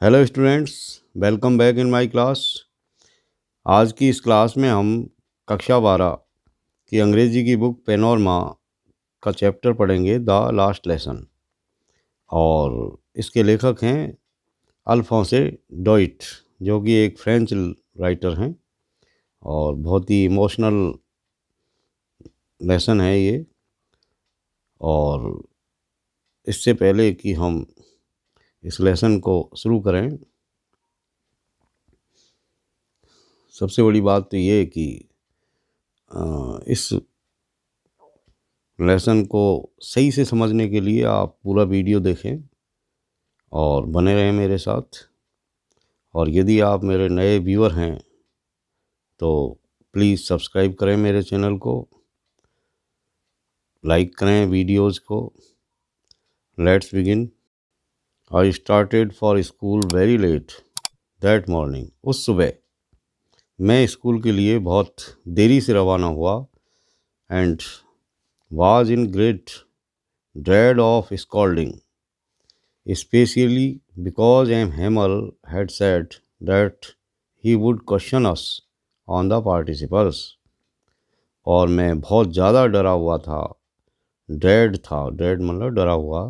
Hello students, welcome back in my class. आज की इस क्लास में हम कक्षा 12 की अंग्रेजी की बुक पेनोरमा का चैप्टर पढ़ेंगे, द लास्ट लेसन। और इसके लेखक हैं अल्फोंसे डॉइट, जो कि एक फ्रेंच राइटर हैं। और बहुत ही इमोशनल लेसन है ये। और इससे पहले कि हम इस लेसन को शुरू करें, सबसे बड़ी बात तो ये है कि इस लेसन को सही से समझने के लिए आप पूरा वीडियो देखें और बने रहें मेरे साथ। और यदि आप मेरे नए व्यूअर हैं तो प्लीज़ सब्सक्राइब करें मेरे चैनल को, लाइक करें वीडियोज़ को। Let's begin. I started for school very let that morning. उस सुबह मैं स्कूल के लिए बहुत देरी से रवाना हुआ। And was in great dread of scolding, especially because M. Hamel had said that he would question us on the participles। और मैं बहुत ज़्यादा डरा हुआ था। ड्रेड था, ड्रेड मतलब डरा हुआ।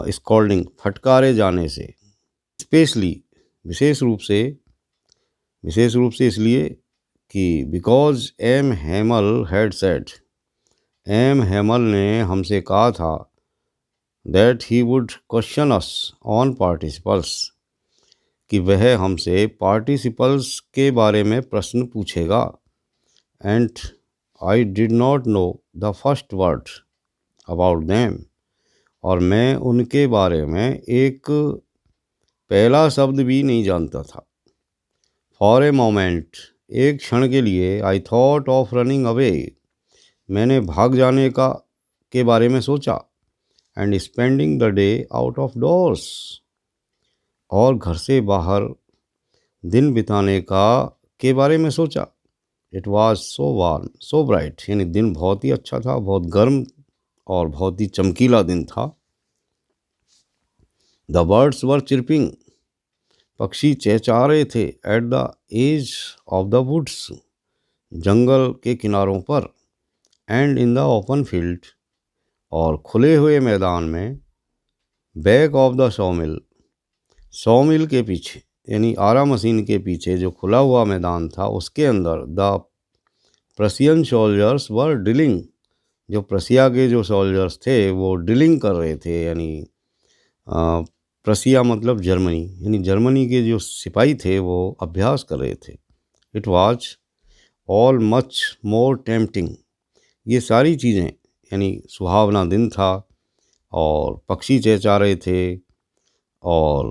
स्कॉल्डिंग फटकारे जाने से। स्पेशली विशेष रूप से इसलिए कि because M Hamel had said, M Hamel ने हमसे कहा था that he would question us on participles, कि वह हमसे पार्टिसिपल्स के बारे में प्रश्न पूछेगा। And I did not know the first word about them, और मैं उनके बारे में एक पहला शब्द भी नहीं जानता था। फॉर ए मोमेंट, एक क्षण के लिए, I thought of running away, मैंने भाग जाने का के बारे में सोचा। And spending the day out of doors, और घर से बाहर दिन बिताने का के बारे में सोचा। It was so warm so bright, यानी दिन बहुत ही अच्छा था, बहुत गर्म और बहुत ही चमकीला दिन था। द बर्ड्स वर चिरपिंग, पक्षी चहचहा रहे थे। At the edge of the woods, जंगल के किनारों पर। And in the open field, और खुले हुए मैदान में। Back of the sawmill, sawmill के पीछे यानी आरा मशीन के पीछे जो खुला हुआ मैदान था, उसके अंदर द प्रसियन सोल्जर्स वर ड्रिलिंग, जो प्रसिया के जो सोल्जर्स थे वो ड्रिलिंग कर रहे थे। यानी प्रसिया मतलब जर्मनी, यानी जर्मनी के जो सिपाही थे वो अभ्यास कर रहे थे। It was all much more tempting, ये सारी चीज़ें, यानी सुहावना दिन था और पक्षी चहचहा रहे थे और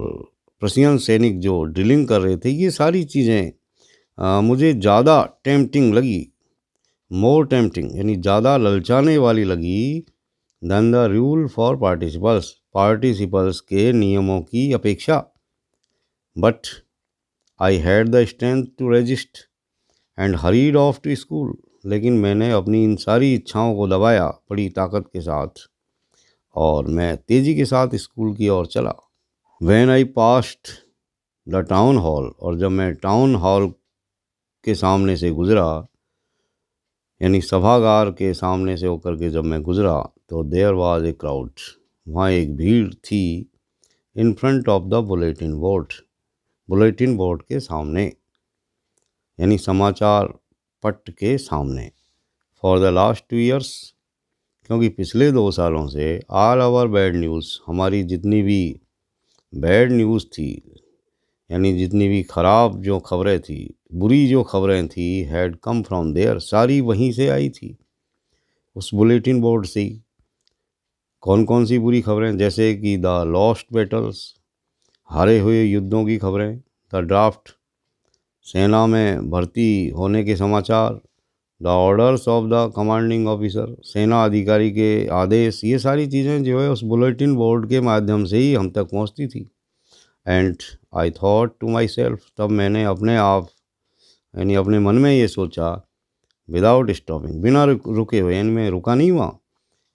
प्रसियन सैनिक जो ड्रिलिंग कर रहे थे, ये सारी चीज़ें मुझे ज़्यादा टेम्पटिंग लगी। मोर टेम्पटिंग यानी ज़्यादा ललचाने वाली लगी then the rule for participles, participles के नियमों की अपेक्षा। But I had the strength to resist and hurried off to school, लेकिन मैंने अपनी इन सारी इच्छाओं को दबाया बड़ी ताकत के साथ, और मैं तेज़ी के साथ स्कूल की ओर चला। When I passed the town hall, और जब मैं टाउन हॉल के सामने से गुज़रा, यानी सभागार के सामने से होकर के जब मैं गुज़रा, तो देयर वाज ए क्राउड, वहाँ एक भीड़ थी। In front of the bulletin board के सामने, यानी समाचार पट के सामने। फॉर द लास्ट 2 years, क्योंकि पिछले 2 सालों से ऑल आवर बैड न्यूज़, हमारी जितनी भी बैड न्यूज़ थी, यानी जितनी भी ख़राब जो खबरें थी, बुरी जो खबरें थी, हैड कम फ्रॉम देयर, सारी वहीं से आई थी, उस बुलेटिन बोर्ड से ही। कौन कौन सी बुरी खबरें, जैसे कि द लॉस्ट बैटल्स, हारे हुए युद्धों की खबरें। द ड्राफ्ट, सेना में भर्ती होने के समाचार। The orders of the commanding officer, सेना अधिकारी के आदेश। ये सारी चीज़ें जो है उस बुलेटिन बोर्ड के माध्यम से ही हम तक पहुंचती थी। And I thought to myself, तब मैंने अपने आप यानी अपने मन में ये सोचा, विदाउट स्टॉपिंग, बिना रुके हुए, यानी मैं रुका नहीं हुआ,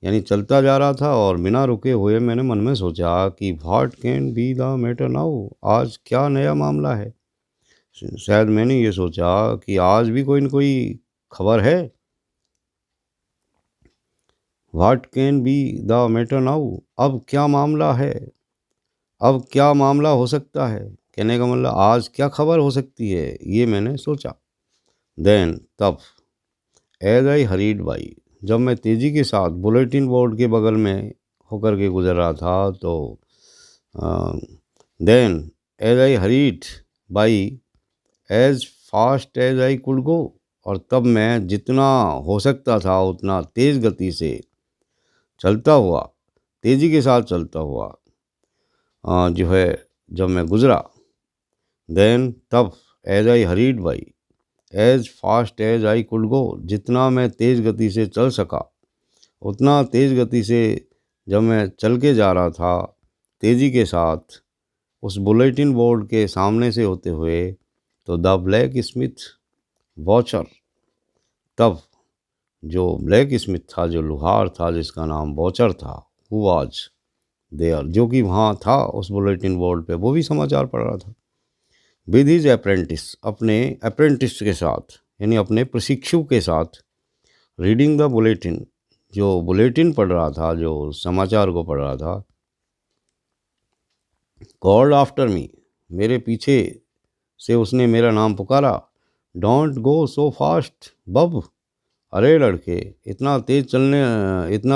यानी चलता जा रहा था और बिना रुके हुए मैंने मन में सोचा कि what can be the matter now, आज क्या नया मामला है। शायद मैंने ये सोचा कि आज भी कोई न कोई खबर है। What can be the matter now, अब क्या मामला है, अब क्या मामला हो सकता है। कहने का मतलब आज क्या खबर हो सकती है, ये मैंने सोचा। देन तब एज आई हरीड बाई, जब मैं तेज़ी के साथ बुलेटिन बोर्ड के बगल में होकर के गुजर रहा था तो then as I hurried by as fast as I could go, और तब मैं जितना हो सकता था उतना तेज़ गति से चलता हुआ, तेज़ी के साथ चलता हुआ जो है जब मैं गुज़रा। देन तब as I hurried by as fast as I could go, जितना मैं तेज़ गति से चल सका उतना तेज़ गति से जब मैं चल के जा रहा था तेज़ी के साथ उस बुलेटिन बोर्ड के सामने से होते हुए, तो द ब्लैक स्मिथ वॉचर, तब जो ब्लैक स्मिथ था, जो लुहार था जिसका नाम वॉचर था, हु वाज देयर, जो कि वहाँ था उस बुलेटिन बोर्ड पे, वो भी समाचार पढ़ रहा था। विद हिज अप्रेंटिस, अपने अप्रेंटिस के साथ यानी अपने प्रशिक्षु के साथ, रीडिंग द बुलेटिन, जो बुलेटिन पढ़ रहा था, जो समाचार को पढ़ रहा था। कॉल्ड आफ्टर मी, मेरे पीछे से उसने मेरा नाम पुकारा। डोंट गो सो फास्ट बब, अरे लड़के इतना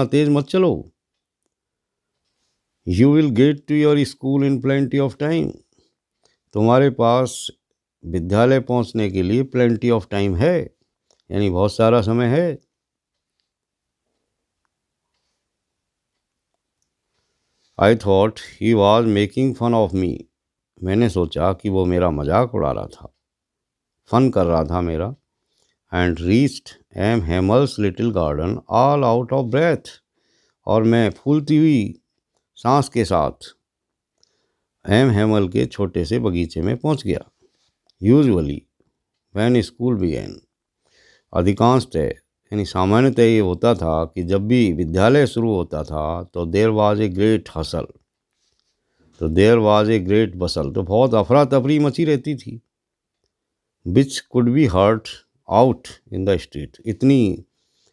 तेज मत चलो। You will get to your school in plenty of time, तुम्हारे पास विद्यालय पहुंचने के लिए प्लेंटी ऑफ टाइम है, यानी बहुत सारा समय है। I thought he was making fun of me, मैंने सोचा कि वो मेरा मजाक उड़ा रहा था, फन कर रहा था मेरा। And reached M Hamel's little garden all out of breath, और मैं फूलती हुई सांस के साथ एम हेमल के छोटे से बगीचे में पहुंच गया। यूजुअली व्हेन स्कूल बिगेन, अधिकांशतः यानी सामान्यतः ये होता था कि जब भी विद्यालय शुरू होता था तो there was a great hustle, तो there was a great bustle, तो बहुत अफरा तफरी मची रहती थी। Which could be heard out in the street,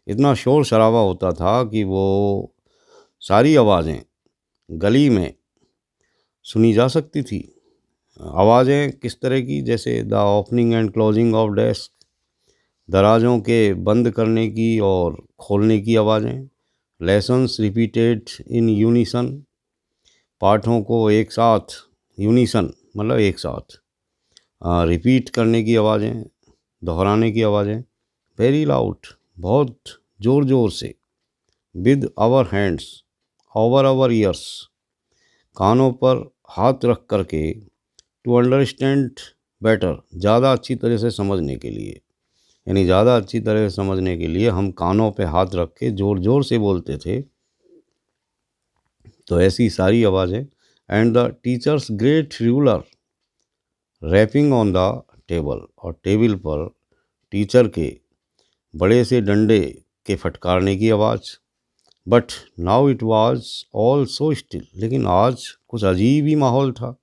इतना शोर शराबा होता था कि वो सारी आवाज़ें गली में सुनी जा सकती थी। आवाज़ें किस तरह की, जैसे the opening and closing of desk, दराजों के बंद करने की और खोलने की आवाज़ें। लेसन्स रिपीटेड इन यूनिसन, पाठों को एक साथ, यूनिसन मतलब एक साथ रिपीट करने की आवाज़ें, दोहराने की आवाज़ें। वेरी लाउड, बहुत ज़ोर ज़ोर से। With our hands over our ears, कानों पर हाथ रख करके। टू अंडरस्टैंड बेटर, ज़्यादा अच्छी तरह से समझने के लिए, यानी ज़्यादा अच्छी तरह से समझने के लिए हम कानों पे हाथ रख के ज़ोर ज़ोर से बोलते थे। तो ऐसी सारी आवाज़ें। And the teacher's great ruler rapping on the table, और टेबल पर टीचर के बड़े से डंडे के फटकारने की आवाज़। But now it was all so still, लेकिन आज कुछ अजीब ही माहौल था,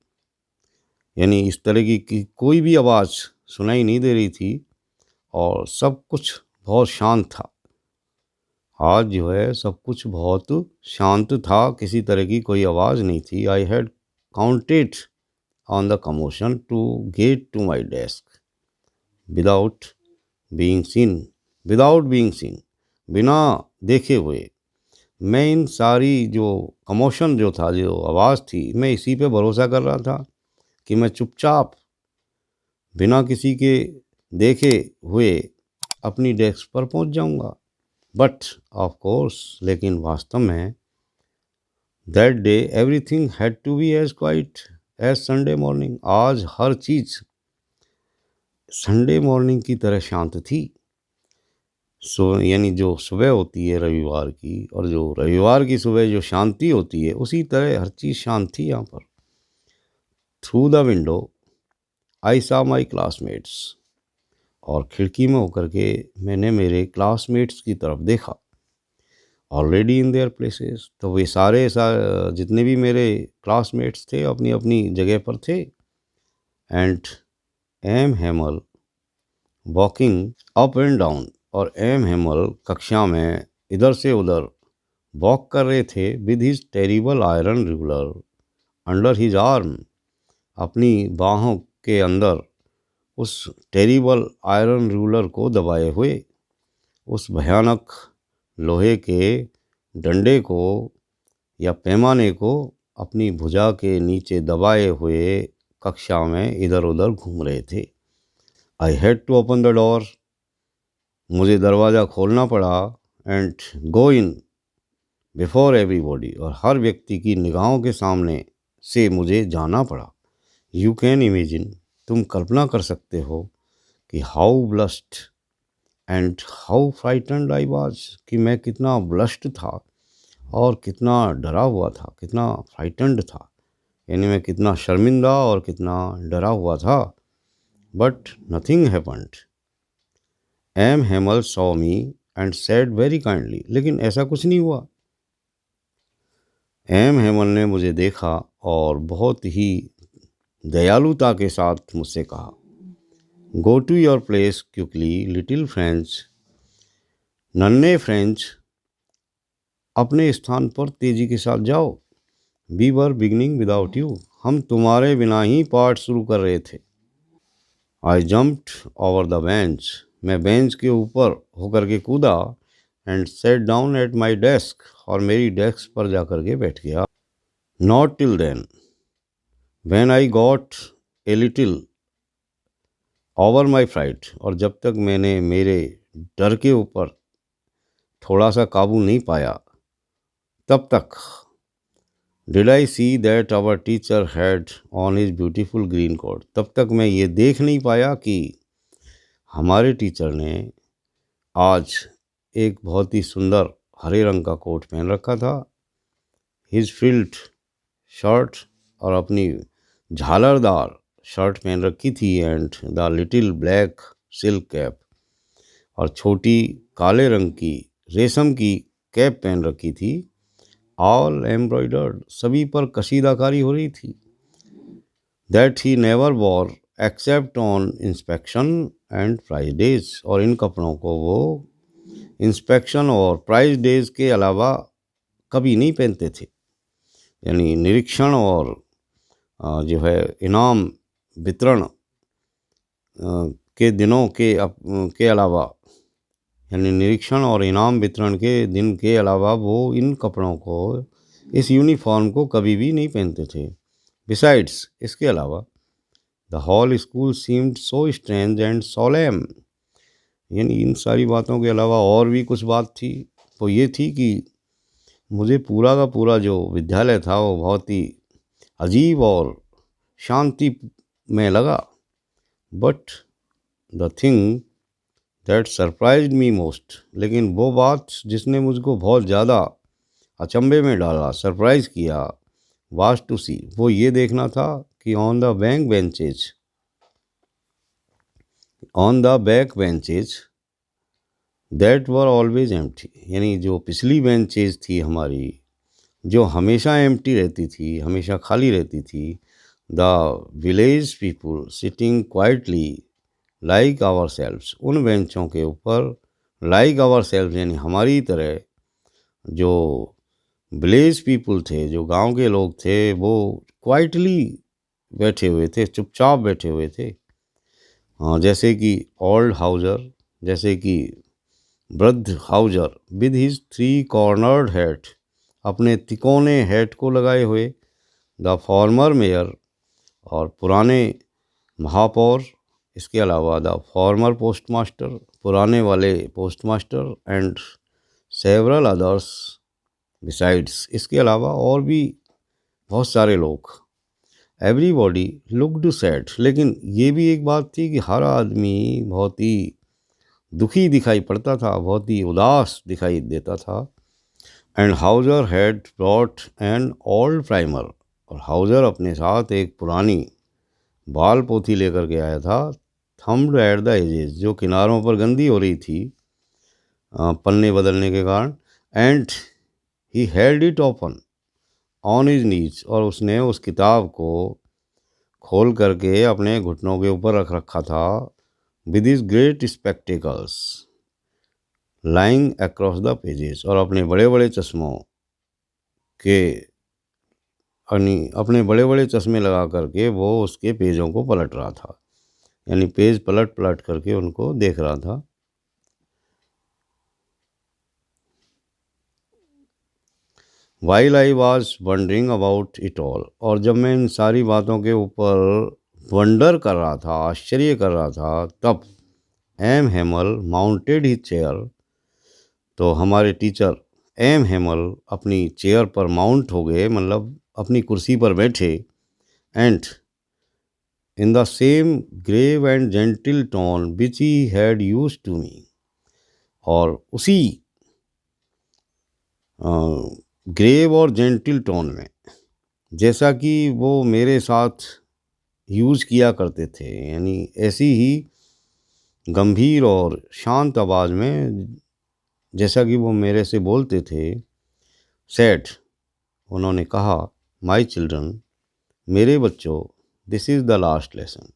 यानी इस तरह की कोई भी आवाज़ सुनाई नहीं दे रही थी और सब कुछ बहुत शांत था। आज जो है सब कुछ बहुत शांत था, किसी तरह की कोई आवाज़ नहीं थी। I had counted on the commotion to get to my desk without being seen, without being seen, बिना देखे हुए मैं इन सारी जो कमोशन जो था, जो आवाज़ थी, मैं इसी पे भरोसा कर रहा था कि मैं चुपचाप बिना किसी के देखे हुए अपनी डेस्क पर पहुंच जाऊंगा। बट ऑफ कोर्स, लेकिन वास्तव में that day everything had to be as quiet as Sunday morning, आज हर चीज़ संडे मॉर्निंग की तरह शांत थी। यानी जो सुबह होती है रविवार की, और जो रविवार की सुबह जो शांति होती है, उसी तरह हर चीज़ शांत थी यहाँ पर। Through the window I saw my classmates, और खिड़की में होकर के मैंने मेरे क्लासमेट्स की तरफ देखा। Already in their places. तो वे सारे जितने भी मेरे क्लासमेट्स थे अपनी अपनी जगह पर थे। And M Hamel walking up and down, और एम हेमल कक्षा में इधर से उधर वॉक कर रहे थे with his terrible iron ruler under his arm, अपनी बाहों के अंदर उस टेरिबल आयरन रूलर को दबाए हुए, उस भयानक लोहे के डंडे को या पैमाने को अपनी भुजा के नीचे दबाए हुए कक्षा में इधर उधर घूम रहे थे। I had to open the door, मुझे दरवाज़ा खोलना पड़ा, and go in before everybody, और हर व्यक्ति की निगाहों के सामने से मुझे जाना पड़ा। यू कैन इमेजिन, तुम कल्पना कर सकते हो कि how blessed and how frightened I was, कि मैं कितना ब्लस्ड था और कितना डरा हुआ था, कितना फ्राइटन्ड था, यानी मैं कितना शर्मिंदा और कितना डरा हुआ था। But nothing happened. M Hamel saw me and said very kindly, लेकिन ऐसा कुछ नहीं हुआ। एम हेमल ने मुझे देखा और बहुत ही दयालुता के साथ मुझसे कहा, go to your place quickly little French, नन्हे फ्रेंच, अपने स्थान पर तेजी के साथ जाओ। We were beginning without you, हम तुम्हारे बिना ही पाठ शुरू कर रहे थे। I jumped over the bench, मैं बेंच के ऊपर होकर के कूदा, and sat down at my desk, और मेरी डेस्क पर जाकर के बैठ गया। Not till then when I got a little over my freight, और जब तक मैंने मेरे डर के ऊपर थोड़ा सा काबू नहीं पाया तब तक, did I see that our teacher had on his beautiful green coat, तब तक मैं ये देख नहीं पाया कि हमारे टीचर ने आज एक बहुत ही सुंदर हरे रंग का कोट पहन रखा था। हिज फ्रिल्ड शर्ट, और अपनी झालरदार शर्ट पहन रखी थी, and the little black silk cap, और छोटी काले रंग की रेशम की कैप पहन रखी थी। ऑल एम्ब्रॉयडर्ड, सभी पर कशीदाकारी हो रही थी। That he never wore except on inspection and prize days, और इन कपड़ों को वो इंस्पेक्शन और प्राइज डेज के अलावा कभी नहीं पहनते थे, यानी निरीक्षण और जो है इनाम वितरण के दिनों के अलावा, यानी निरीक्षण और इनाम वितरण के दिन के अलावा वो इन कपड़ों को, इस यूनिफॉर्म को कभी भी नहीं पहनते थे। बिसाइड्स, इसके अलावा, the whole school seemed so strange and solemn, यानी इन सारी बातों के अलावा और भी कुछ बात थी, वो ये थी कि मुझे पूरा का पूरा जो विद्यालय था वो बहुत ही अजीब और शांति में लगा। But the thing that surprised me most, लेकिन वो बात जिसने मुझको बहुत ज़्यादा अचंभे में डाला, सरप्राइज किया, वाज टू सी, वो ये देखना था कि on the back benches that were always empty, यानी जो पिछली बेंचेज थी हमारी, जो हमेशा एम्प्टी रहती थी, हमेशा खाली रहती थी, the village people sitting quietly like ourselves, उन बेंचों के ऊपर लाइक आवर सेल्व्स, यानी हमारी तरह जो विलेज पीपुल थे, जो गांव के लोग थे, वो क्वाइटली बैठे हुए थे, चुपचाप बैठे हुए थे। जैसे कि ओल्ड हाउजर, जैसे कि वृद्ध Houser with his 3 cornered hat, अपने तिकोने हैट को लगाए हुए, द फॉर्मर मेयर, और पुराने महापौर, इसके अलावा द फॉर्मर पोस्टमास्टर, पुराने वाले postmaster, and several others besides, इसके अलावा और भी बहुत सारे लोग। एवरीबॉडी लुक्ड सैड, लेकिन ये भी एक बात थी कि हर आदमी बहुत ही दुखी दिखाई पड़ता था, बहुत ही उदास दिखाई देता था। And Houser had brought an old primer, और हाउजर अपने साथ एक पुरानी बाल पोथी लेकर के आया था, थम्ब्ड एट द एजेस, जो किनारों पर गंदी हो रही थी पन्ने बदलने के कारण, and he held it open on his knees, और उसने उस किताब को खोल करके अपने घुटनों के ऊपर रख रखा था, with his great spectacles lying across the pages, और अपने बड़े बड़े चश्मों के अपने बड़े बड़े चश्मे लगा करके वो उसके पेजों को पलट रहा था, यानी पेज पलट पलट करके उनको देख रहा था। While I was wondering about it all, और जब मैं इन सारी बातों के ऊपर वंडर कर रहा था, आश्चर्य कर रहा था, तब M Hemal mounted his chair, तो हमारे टीचर एम हेमल अपनी चेयर पर माउंट हो गए, मतलब अपनी कुर्सी पर बैठे, and in the same grave and gentle tone which he had used to me, और उसी ग्रेव और जेंटिल टोन में, जैसा कि वो मेरे साथ यूज़ किया करते थे, यानी ऐसी ही गंभीर और शांत आवाज़ में जैसा कि वो मेरे से बोलते थे, सेड, उन्होंने कहा, माय चिल्ड्रन, मेरे बच्चों, this is the last lesson,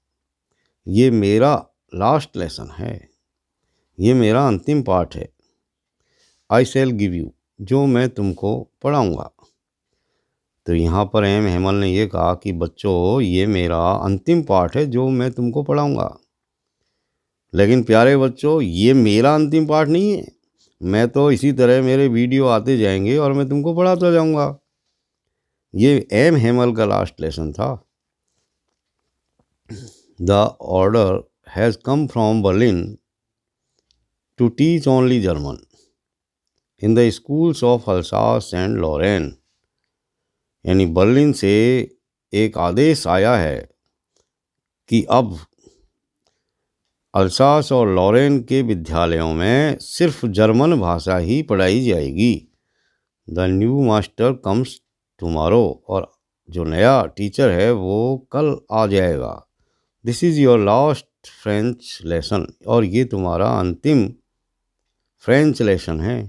ये मेरा लास्ट लेसन है, ये मेरा अंतिम पाठ है। आई शैल गिव यू, जो मैं तुमको पढ़ाऊँगा। तो यहाँ पर एम हेमल ने ये कहा कि बच्चों, ये मेरा अंतिम पाठ है जो मैं तुमको पढ़ाऊँगा। लेकिन प्यारे बच्चों, ये मेरा अंतिम पाठ नहीं है, मैं तो इसी तरह मेरे वीडियो आते जाएंगे और मैं तुमको पढ़ाता जाऊँगा। ये एम हेमल का लास्ट लेसन था। The order has come from Berlin to teach only German in the schools of Alsace and Lorraine, यानी बर्लिन से एक आदेश आया है कि अब अल्सास और लॉरेन के विद्यालयों में सिर्फ जर्मन भाषा ही पढ़ाई जाएगी। The new master comes tomorrow, और जो नया टीचर है वो कल आ जाएगा। This is your last French lesson, और ये तुम्हारा अंतिम फ्रेंच लेसन है,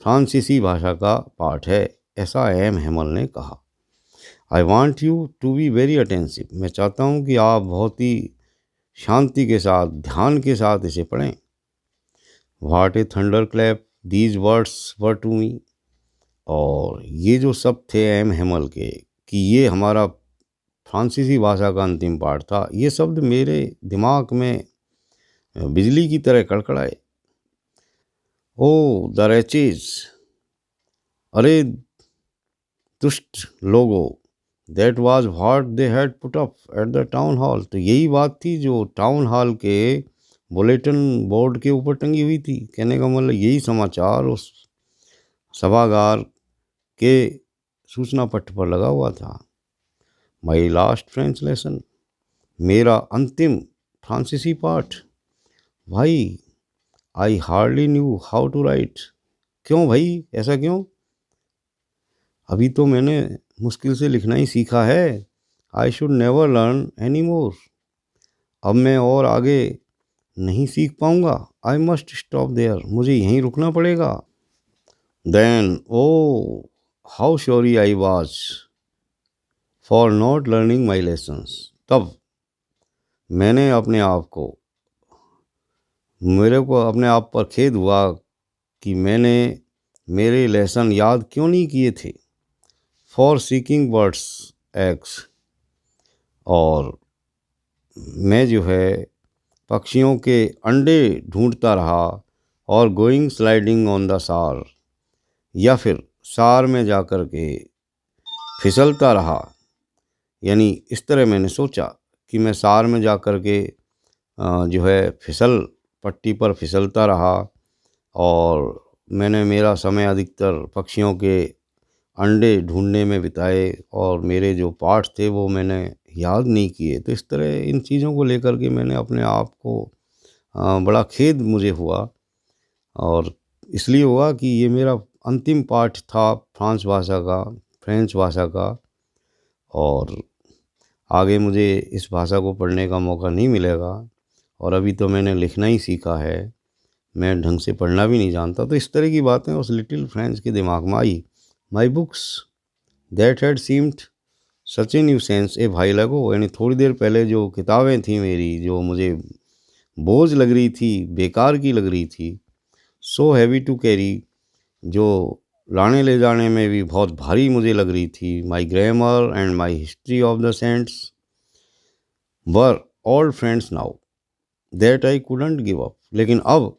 फ्रांसीसी भाषा का पाठ है, ऐसा एम हेमल ने कहा। I want you to be very attentive, मैं चाहता हूँ कि आप बहुत ही शांति के साथ, ध्यान के साथ इसे पढ़ें। What a thunderclap these words were to me, और ये जो शब्द थे एम हेमल के, कि ये हमारा फ्रांसीसी भाषा का अंतिम पाठ था, ये शब्द मेरे दिमाग में बिजली की तरह कड़कड़ाए। ओ द रेचेज, अरे दुष्ट लोगो, that was what they had put up at the town hall, तो यही बात थी जो टाउन हॉल के बुलेटिन बोर्ड के ऊपर टंगी हुई थी। कहने का मतलब यही समाचार उस सभागार के सूचना पट्ट पर लगा हुआ था। माई लास्ट फ्रेंच लेसन, मेरा अंतिम फ्रांसीसी पाठ। भाई, I hardly knew how to write, क्यों भाई, ऐसा क्यों? अभी तो मैंने मुश्किल से लिखना ही सीखा है। आई should never learn any more, अब मैं और आगे नहीं सीख पाऊँगा। आई मस्ट स्टॉप देयर, मुझे यहीं रुकना पड़ेगा। Then oh how sorry I was for not learning my lessons, तब मैंने अपने आप को, मेरे को अपने आप पर खेद हुआ कि मैंने मेरे लेसन याद क्यों नहीं किए थे। फॉर सीकिंग बर्ड्स एग्स, और मैं जो है पक्षियों के अंडे ढूंढता रहा, और गोइंग स्लाइडिंग ऑन द सार, या फिर सार में जाकर के फिसलता रहा, यानी इस तरह मैंने सोचा कि मैं सार में जाकर के जो है फिसल पट्टी पर फिसलता रहा, और मैंने मेरा समय अधिकतर पक्षियों के अंडे ढूंढने में बिताए, और मेरे जो पाठ थे वो मैंने याद नहीं किए। तो इस तरह इन चीज़ों को लेकर के मैंने अपने आप को बड़ा खेद मुझे हुआ, और इसलिए हुआ कि ये मेरा अंतिम पाठ था फ्रेंच भाषा का, और आगे मुझे इस भाषा को पढ़ने का मौका नहीं मिलेगा, और अभी तो मैंने लिखना ही सीखा है। मैं ढंग से पढ़ना भी नहीं जानता। तो इस तरह की बातें उस लिटिल फ्रेंच के दिमाग में आई। My books that had seemed such a nuisance a while ago, यानी थोड़ी देर पहले जो किताबें थी मेरी, जो मुझे बोझ लग रही थी, बेकार की लग रही थी, सो हैवी टू कैरी, जो लाने ले जाने में भी बहुत भारी मुझे लग रही थी, my grammar and my history of the saints were old friends now that I couldn't give up. लेकिन अब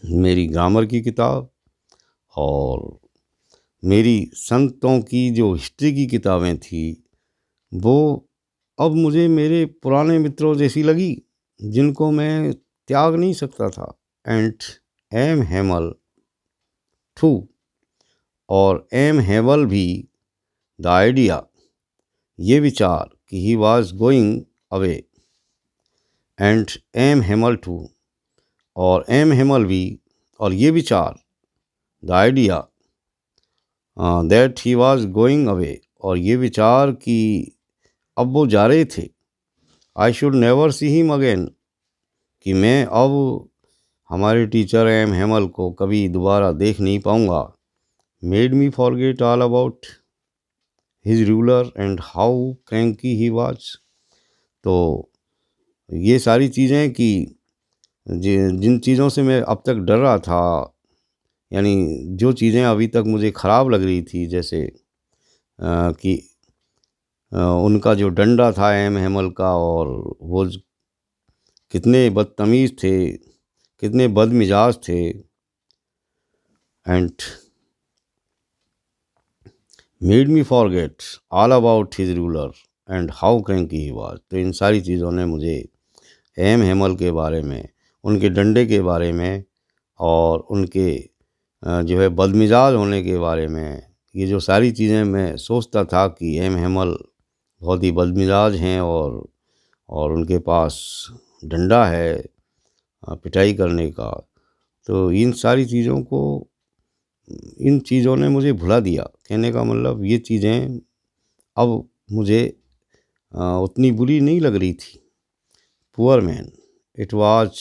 मेरी ग्रामर की किताब और मेरी संतों की जो हिस्ट्री की किताबें थी, वो अब मुझे मेरे पुराने मित्रों जैसी लगी, जिनको मैं त्याग नहीं सकता था। एंड एम हेमल टू, और एम हेमल भी, द आइडिया, ये विचार कि he was going away, and M Hamel too, और एम हेमल भी, और ये विचार, the idea that he was going away, और ये विचार कि अब वो जा रहे थे, I should never see him again, कि मैं अब हमारे टीचर एम हेमल को कभी दोबारा देख नहीं पाऊँगा, made me forget all about his ruler and how cranky he was. तो ये सारी चीज़ें कि जिन चीज़ों से मैं अब तक डर रहा था, यानी जो चीज़ें अभी तक मुझे ख़राब लग रही थी, जैसे कि उनका जो डंडा था एम हेमल का, और वो कितने बदतमीज़ थे, कितने बदमिजाज थे, and made me forget all about his ruler and how cranky he was. तो इन सारी चीज़ों ने मुझे एम हेमल के बारे में, उनके डंडे के बारे में, और उनके जो है बदमिजाज होने के बारे में, ये जो सारी चीज़ें मैं सोचता था कि एम हेमल बहुत ही बदमिजाज हैं, और उनके पास डंडा है पिटाई करने का। तो इन चीज़ों ने मुझे भुला दिया। कहने का मतलब ये चीज़ें अब मुझे उतनी बुरी नहीं लग रही थी। Poor man, it was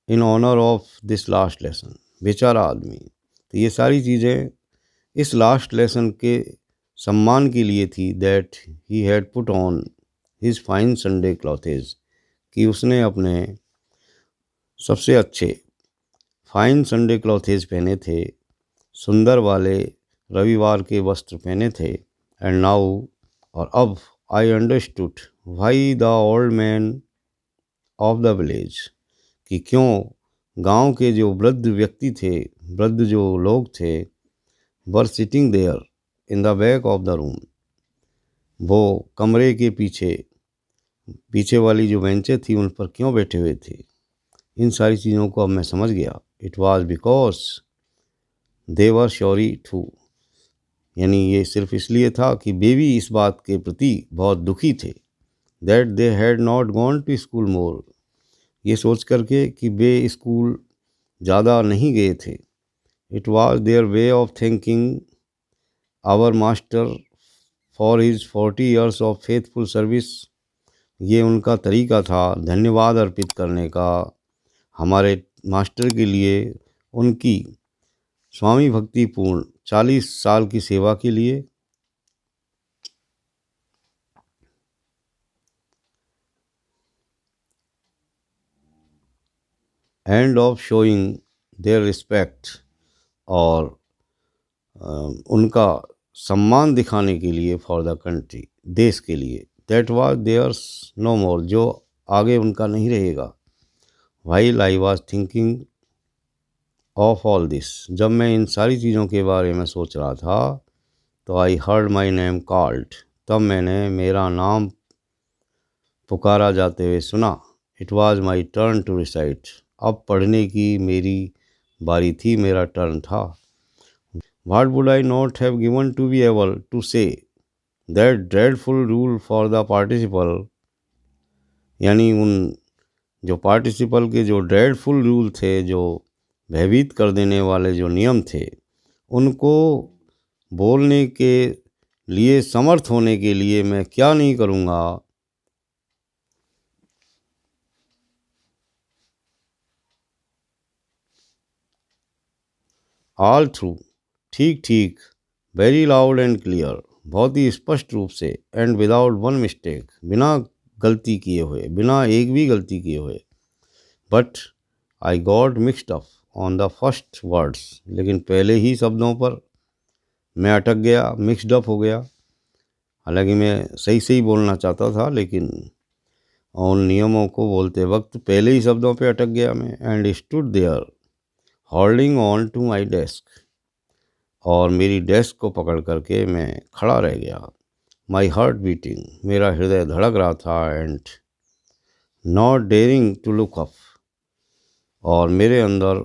in honour of this last lesson, बेचारा आदमी। तो ये सारी चीज़ें इस लास्ट लेसन के सम्मान के लिए थी, that he had put on his fine Sunday clothes, कि उसने अपने सबसे अच्छे फाइन संडे क्लॉथेज पहने थे, सुंदर वाले रविवार के वस्त्र पहने थे। एंड नाउ, और अब, I understood why the old man of the village, कि क्यों गांव के जो वृद्ध व्यक्ति थे, वृद्ध जो लोग थे, were sitting there in the back of the room, वो कमरे के पीछे पीछे वाली जो बेंचें थी उन पर क्यों बैठे हुए थे। इन सारी चीज़ों को अब मैं समझ गया। It was because they were sorry too, यानी ये सिर्फ इसलिए था कि बेबी इस बात के प्रति बहुत दुखी थे, that they had not gone to school more, ये सोच करके कि वे स्कूल ज़्यादा नहीं गए थे। It was their way of thinking our master for his 40 years of faithful service, ये उनका तरीका था धन्यवाद अर्पित करने का हमारे मास्टर के लिए, उनकी स्वामी भक्तिपूर्ण 40 साल की सेवा के लिए। End of showing there respect, और उनका सम्मान दिखाने के लिए, फॉर द कंट्री, देश के लिए, दैट वाज देयर्स नो मोर, जो आगे उनका नहीं रहेगा। While I was thinking of all this, जब मैं इन सारी चीज़ों के बारे में सोच रहा था, तो I heard my name called, तब मैंने मेरा नाम पुकारा जाते हुए सुना। It was my turn to recite, अब पढ़ने की मेरी बारी थी, मेरा टर्न था। What would I not have given to be able to say that dreadful rule for the participle, यानी उन जो पार्टिसिपल के जो ड्रेडफुल रूल थे, जो भयभीत कर देने वाले जो नियम थे, उनको बोलने के लिए समर्थ होने के लिए मैं क्या नहीं करूँगा। ऑल थ्रू, ठीक ठीक, वेरी लाउड एंड क्लियर, बहुत ही स्पष्ट रूप से, एंड विदाउट वन मिस्टेक, बिना गलती किए हुए, बिना एक भी गलती किए हुए। But I got mixed up on the first words, लेकिन पहले ही शब्दों पर मैं अटक गया, मिक्सड अप हो गया। हालांकि मैं सही सही बोलना चाहता था, लेकिन उन नियमों को बोलते वक्त पहले ही शब्दों पे अटक गया मैं। And stood there holding on to my desk, और मेरी डेस्क को पकड़ करके मैं खड़ा रह गया। माई हार्ट बीटिंग, मेरा हृदय धड़क रहा था। And not daring to look up, और मेरे अंदर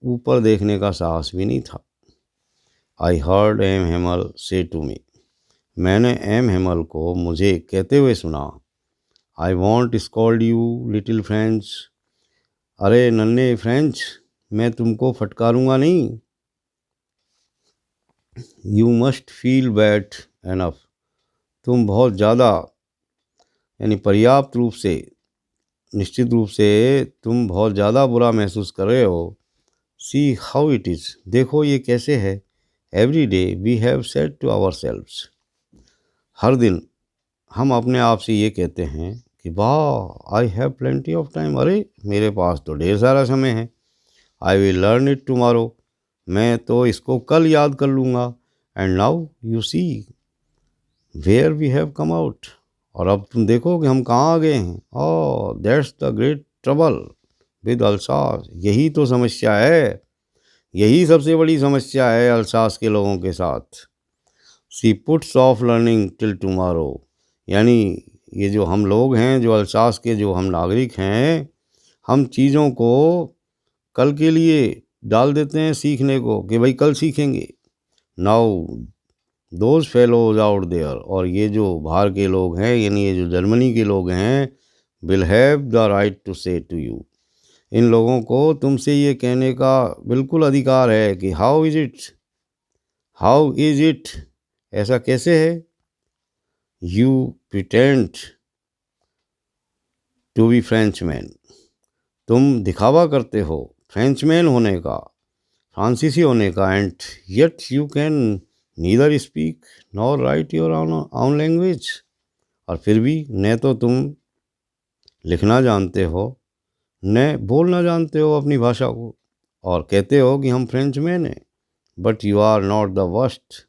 ऊपर देखने का साहस भी नहीं था। आई हर्ड एम हेमल से टू मी, मैंने एम हेमल को मुझे कहते हुए सुना, I want scold you little French, अरे नन्हे फ्रेंच, मैं तुमको फटकारूंगा नहीं। You must feel bad enough, तुम बहुत ज़्यादा यानी पर्याप्त रूप से, निश्चित रूप से तुम बहुत ज़्यादा बुरा महसूस कर रहे हो। सी हाउ इट इज़, देखो ये कैसे है। Every day we have said to ourselves, हर दिन हम अपने आप से ये कहते हैं कि वाह, I have plenty of time, अरे मेरे पास तो ढेर सारा समय है। I will learn it tomorrow, मैं तो इसको कल याद कर लूँगा। And now you see where we have come out, और अब तुम देखो कि हम कहाँ आ गए हैं। Oh that's the great trouble with Alsace, यही तो समस्या है, यही सबसे बड़ी समस्या है अल्सास के लोगों के साथ। She puts off learning till tomorrow, यानी ये जो हम लोग हैं, जो अल्सास के जो हम नागरिक हैं, हम चीज़ों को कल के लिए डाल देते हैं सीखने को, कि भाई कल सीखेंगे। Now those fellows out there, और ये जो बाहर के लोग हैं, यानी ये जो जर्मनी के लोग हैं, will have the right to say to you, इन लोगों को तुमसे ये कहने का बिल्कुल अधिकार है कि how is it, how is it, ऐसा कैसे है। You pretend to be Frenchman, तुम दिखावा करते हो फ्रेंचमैन होने का, फ्रांसीसी होने का। And yet you can neither speak nor right your own language, और फिर भी न तो तुम लिखना जानते हो, न बोलना जानते हो अपनी भाषा को, और कहते हो कि हम फ्रेंचमैन हैं। But you are not the worst,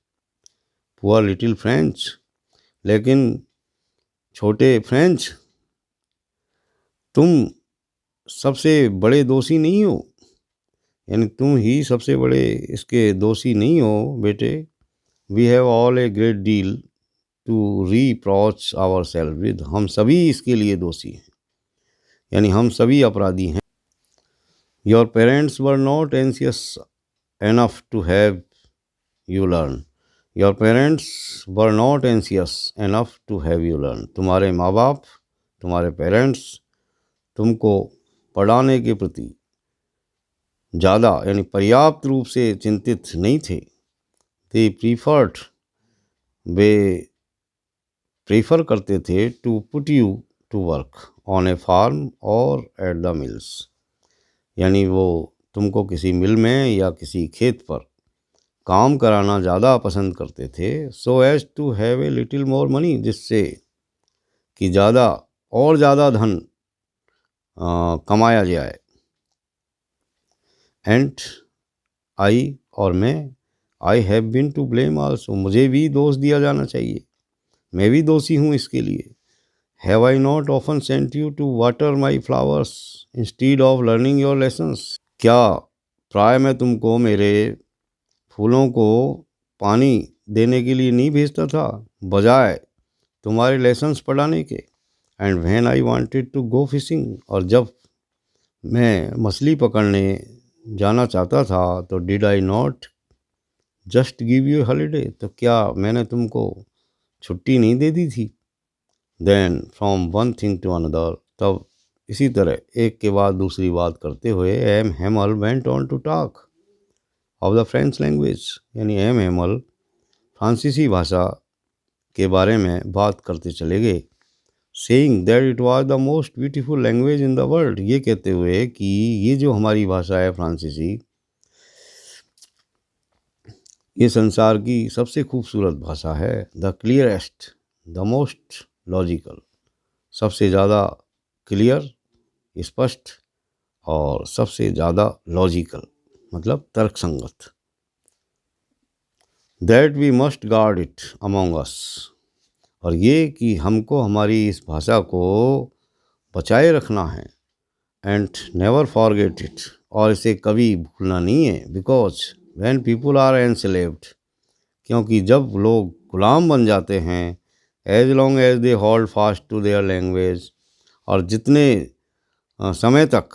poor little French, लेकिन छोटे फ्रेंच, तुम सबसे बड़े दोषी नहीं हो, यानी तुम ही सबसे बड़े इसके दोषी नहीं हो बेटे। We have all a great deal to reproach our self with, हम सभी इसके लिए दोषी हैं, यानी हम सभी अपराधी हैं। Your parents were not anxious enough to have you learn, your parents were not anxious enough to have you learn, तुम्हारे माँ बाप, तुम्हारे पेरेंट्स तुमको पढ़ाने के प्रति ज़्यादा यानी पर्याप्त रूप से चिंतित नहीं थे। दे प्रीफर्ड, वे प्रेफर करते थे to put you to work on a farm और एट द मिल्स, यानी वो तुमको किसी मिल में या किसी खेत पर काम कराना ज़्यादा पसंद करते थे। So as to have a little more money, जिससे कि ज़्यादा और ज़्यादा धन कमाया जाए। एंड आई, और मैं, I have been to blame also, मुझे भी दोष दिया जाना चाहिए, मैं भी दोषी हूँ इसके लिए। Have I not often sent you to water my flowers instead of learning your lessons, क्या प्राय मैं तुमको मेरे फूलों को पानी देने के लिए नहीं भेजता था, बजाय तुम्हारे लेसन्स पढ़ाने के। And when I wanted to go fishing, और जब मैं मछली पकड़ने जाना चाहता था, तो did I not just give you holiday, तो क्या मैंने तुमको छुट्टी नहीं दे दी थी। Then from one thing to another, तब इसी तरह एक के बाद दूसरी बात करते हुए M Hamel went on to talk of the French language, यानी एम हेमल फ्रांसीसी भाषा के बारे में बात करते चले गए। Saying that it was the most beautiful language in the world, ये कहते हुए कि ये जो हमारी भाषा है फ्रांसीसी, ये संसार की सबसे खूबसूरत भाषा है। The clearest, the most logical, सबसे ज़्यादा क्लियर, स्पष्ट, और सबसे ज़्यादा लॉजिकल मतलब तर्कसंगत। That we must guard it among us, और ये कि हमको हमारी इस भाषा को बचाए रखना है। एंड नेवर फॉरगेट इट, और इसे कभी भूलना नहीं है। Because when people are enslaved, क्योंकि जब लोग गुलाम बन जाते हैं, as long as they hold fast to their language, और जितने समय तक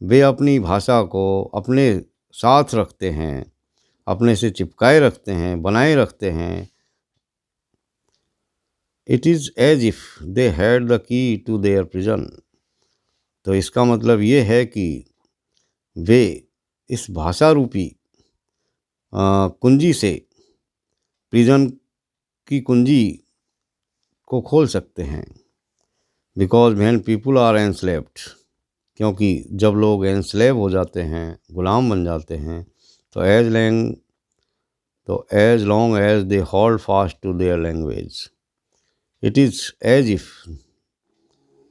वे अपनी भाषा को अपने साथ रखते हैं, अपने से चिपकाए रखते हैं, बनाए रखते हैं, it is as if they had the key to their prison. तो इसका मतलब ये है कि वे इस भाषा रूपी कुंजी से, प्रिजन की कुंजी को खोल सकते हैं। Because when people are enslaved, क्योंकि जब लोग एनस्लेव हो जाते हैं, गुलाम बन जाते हैं, तो as long as they hold fast to their language, it is as if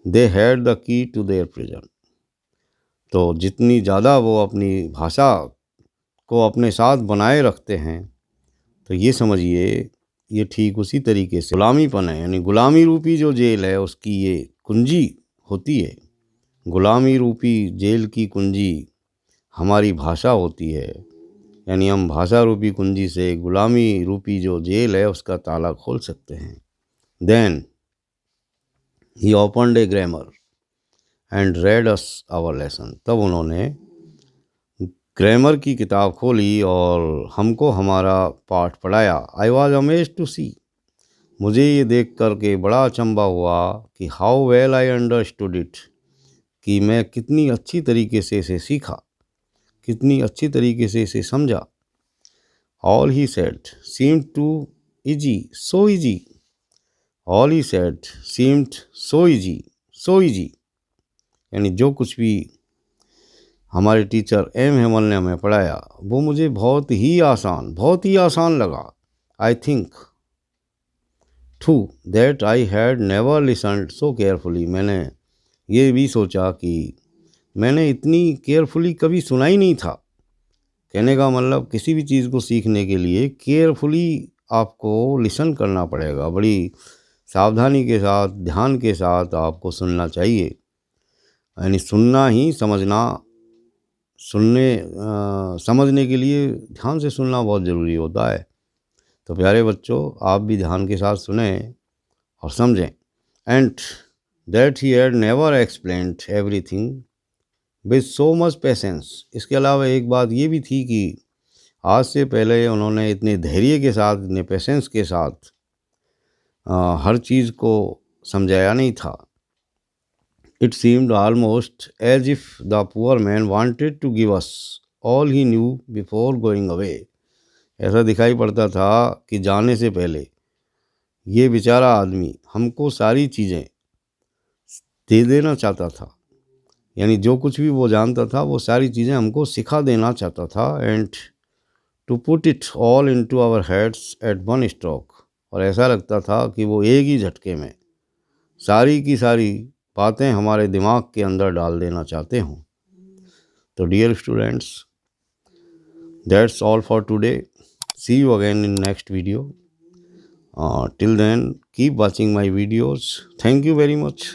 they had the key to their prison. तो जितनी ज़्यादा वो अपनी भाषा को अपने साथ बनाए रखते हैं, तो ये समझिए ये ठीक उसी तरीके से गुलामीपन है। यानी गुलामी रूपी जो जेल है उसकी ये कुंजी होती है। गुलामी रूपी जेल की कुंजी हमारी भाषा होती है। यानी हम भाषा रूपी कुंजी से गुलामी रूपी जो जेल है उसका ताला खोल सकते हैं। Then he opened a grammar and read us our lesson, तब उन्होंने ग्रामर की किताब खोली और हमको हमारा पाठ पढ़ाया। आई वॉज अमेज्ड टू सी, मुझे ये देख कर के बड़ा अचंभा हुआ कि how well I understood it, कि मैं कितनी अच्छी तरीके से इसे सीखा, कितनी अच्छी तरीके से इसे समझा। All he said seemed too easy, so easy, all he said seemed so easy, so easy. यानी जो कुछ भी हमारे टीचर एम हेमल ने हमें पढ़ाया वो मुझे बहुत ही आसान लगा। I think too that I had never listened so carefully, मैंने ये भी सोचा कि मैंने इतनी केयरफुली कभी सुना ही नहीं था। कहने का मतलब किसी भी चीज़ को सीखने के लिए केयरफुली आपको लिसन करना पड़ेगा, बड़ी सावधानी के साथ, ध्यान के साथ आपको सुनना चाहिए। यानी सुनना ही समझना, समझने के लिए ध्यान से सुनना बहुत ज़रूरी होता है। तो प्यारे बच्चों, आप भी ध्यान के साथ सुने और समझें। And that he had never explained everything with so much patience. इसके अलावा एक बात ये भी थी कि आज से पहले उन्होंने इतने धैर्य के साथ, इतने पेशेंस के साथ हर चीज़ को समझाया नहीं था। It seemed almost as if the poor man wanted to give us all he knew before going away. ऐसा दिखाई पड़ता था कि जाने से पहले ये बेचारा आदमी हमको सारी चीज़ें दे देना चाहता था। यानी जो कुछ भी वो जानता था वो सारी चीज़ें हमको सिखा देना चाहता था। And to put it all into our heads at one stroke, और ऐसा लगता था कि वो एक ही झटके में सारी की सारी बातें हमारे दिमाग के अंदर डाल देना चाहते हों। तो dear students, that's all for today. See you again in next video. Till then keep watching my videos. Thank you very much.